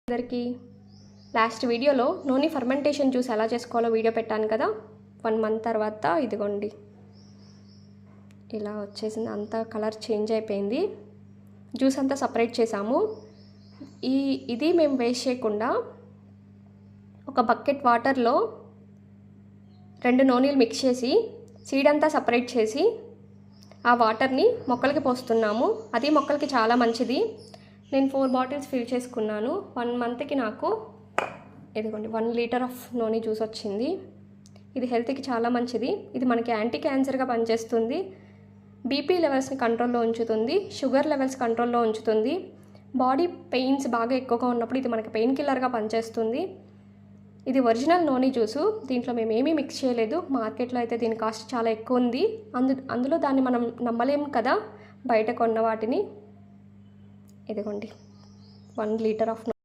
అందరికీ లాస్ట్ వీడియోలో నూనె ఫర్మెంటేషన్ జ్యూస్ ఎలా చేసుకోవాలో వీడియో పెట్టాను కదా. 1 మంత్ తర్వాత ఇదిగోండి ఇలా వచ్చేసింది. అంతా కలర్ చేంజ్ అయిపోయింది. జ్యూస్ అంతా సపరేట్ చేసాము. ఇది మేము వేస్ట్ చేయకుండా ఒక బకెట్ వాటర్లో 2 నూనెలు మిక్స్ చేసి సీడ్ అంతా సపరేట్ చేసి ఆ వాటర్ని మొక్కలకి పోస్తున్నాము. అది మొక్కలకి చాలా మంచిది. నేను 4 బాటిల్స్ ఫిల్ చేసుకున్నాను. 1 మంత్కి నాకు ఇదిగోండి 1 లీటర్ ఆఫ్ నూనె జ్యూస్ వచ్చింది. ఇది హెల్త్కి చాలా మంచిది. ఇది మనకి యాంటీ క్యాన్సర్గా పనిచేస్తుంది. బీపీ లెవెల్స్ని కంట్రోల్లో ఉంచుతుంది. షుగర్ లెవెల్స్ కంట్రోల్లో ఉంచుతుంది. బాడీ పెయిన్స్ బాగా ఎక్కువగా ఉన్నప్పుడు ఇది మనకి పెయిన్ కిల్లర్గా పనిచేస్తుంది. ఇది ఒరిజినల్ నూనె జ్యూసు. దీంట్లో మేము ఏమీ మిక్స్ చేయలేదు. మార్కెట్లో అయితే దీని కాస్ట్ చాలా ఎక్కువ ఉంది. అందులో దాన్ని మనం నమ్మలేము కదా బయట కొన్న వాటిని. ఇదిగోండి 1 లీటర్ ఆఫ్